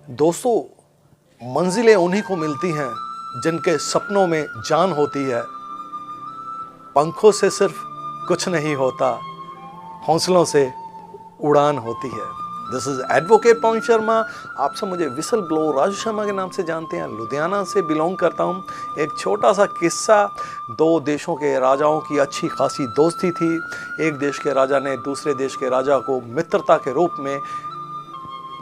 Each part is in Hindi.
दोस्तों, मंजिलें उन्हीं को मिलती हैं जिनके सपनों में जान होती है। पंखों से सिर्फ कुछ नहीं होता, हौसलों से उड़ान होती है। This is advocate Pawan Sharma. आप सब मुझे विसल ब्लो राजू शर्मा के नाम से जानते हैं। लुधियाना से बिलोंग करता हूँ। एक छोटा सा किस्सा, दो देशों के राजाओं की अच्छी खासी दोस्ती थी। एक देश के राजा ने दूसरे देश के राजा को मित्रता के रूप में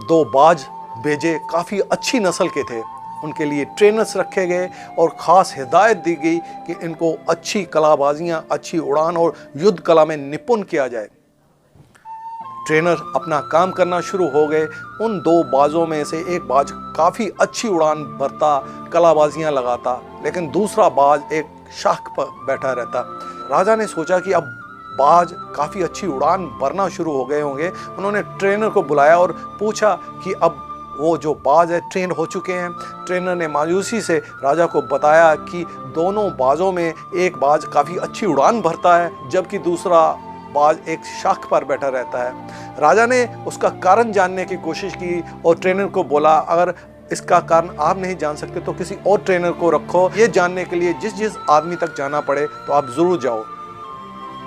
दो बाज भेजे, काफ़ी अच्छी नस्ल के थे। उनके लिए ट्रेनर्स रखे गए और ख़ास हिदायत दी गई कि इनको अच्छी कलाबाजियाँ, अच्छी उड़ान और युद्ध कला में निपुण किया जाए। ट्रेनर अपना काम करना शुरू हो गए। उन दो बाजों में से एक बाज काफ़ी अच्छी उड़ान भरता, कलाबाजियाँ लगाता, लेकिन दूसरा बाज एक शाख पर बैठा रहता। राजा ने सोचा कि अब बाज काफ़ी अच्छी उड़ान भरना शुरू हो गए होंगे। उन्होंने ट्रेनर को बुलाया और पूछा कि अब वो जो बाज है ट्रेन हो चुके हैं। ट्रेनर ने मायूसी से राजा को बताया कि दोनों बाजों में एक बाज काफ़ी अच्छी उड़ान भरता है, जबकि दूसरा बाज एक शाख पर बैठा रहता है। राजा ने उसका कारण जानने की कोशिश की और ट्रेनर को बोला, अगर इसका कारण आप नहीं जान सकते तो किसी और ट्रेनर को रखो। ये जानने के लिए जिस जिस आदमी तक जाना पड़े तो आप ज़रूर जाओ।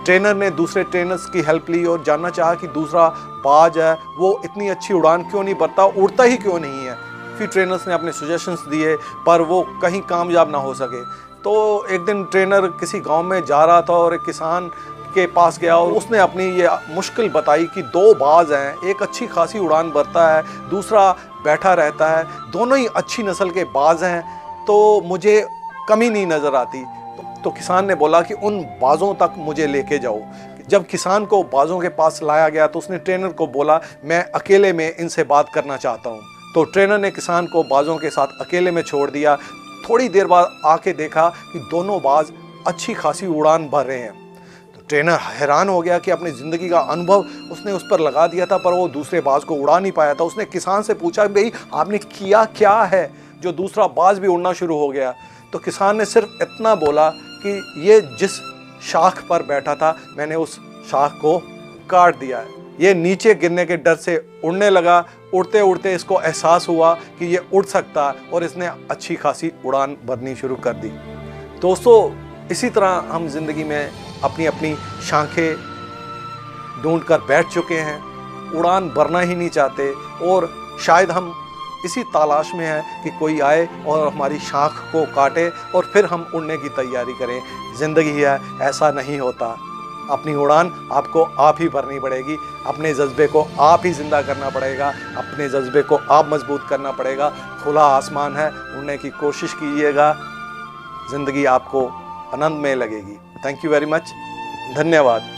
ट्रेनर ने दूसरे ट्रेनर्स की हेल्प ली और जानना चाहा कि दूसरा बाज है वो इतनी अच्छी उड़ान क्यों नहीं भरता, उड़ता ही क्यों नहीं है। फिर ट्रेनर्स ने अपने सजेशंस दिए, पर वो कहीं कामयाब ना हो सके। तो एक दिन ट्रेनर किसी गांव में जा रहा था और एक किसान के पास गया और उसने अपनी ये मुश्किल बताई कि दो बाज हैं, एक अच्छी खासी उड़ान भरता है, दूसरा बैठा रहता है, दोनों ही अच्छी नस्ल के बाज हैं, तो मुझे कमी नहीं नज़र आती। तो किसान ने बोला कि उन बाजों तक मुझे लेके जाओ। जब किसान को बाजों के पास लाया गया तो उसने ट्रेनर को बोला, मैं अकेले में इनसे बात करना चाहता हूँ। तो ट्रेनर ने किसान को बाजों के साथ अकेले में छोड़ दिया। थोड़ी देर बाद आके देखा कि दोनों बाज अच्छी खासी उड़ान भर रहे हैं। तो ट्रेनर हैरान हो गया कि अपनी ज़िंदगी का अनुभव उसने उस पर लगा दिया था, पर वो दूसरे बाज को उड़ा नहीं पाया था। उसने किसान से पूछा, भाई आपने किया क्या है जो दूसरा बाज भी उड़ना शुरू हो गया। तो किसान ने सिर्फ इतना बोला कि ये जिस शाख पर बैठा था मैंने उस शाख को काट दिया है। ये नीचे गिरने के डर से उड़ने लगा। उड़ते उड़ते इसको एहसास हुआ कि ये उड़ सकता और इसने अच्छी खासी उड़ान भरनी शुरू कर दी। दोस्तों, इसी तरह हम जिंदगी में अपनी अपनी शाखें ढूंढ कर बैठ चुके हैं, उड़ान भरना ही नहीं चाहते, और शायद हम इसी तलाश में है कि कोई आए और हमारी शाख को काटे और फिर हम उड़ने की तैयारी करें। ज़िंदगी है, ऐसा नहीं होता। अपनी उड़ान आपको आप ही भरनी पड़ेगी। अपने जज्बे को आप ही जिंदा करना पड़ेगा। अपने जज्बे को आप मजबूत करना पड़ेगा। खुला आसमान है, उड़ने की कोशिश कीजिएगा। ज़िंदगी आपको आनंदमय लगेगी। Thank you very much. धन्यवाद।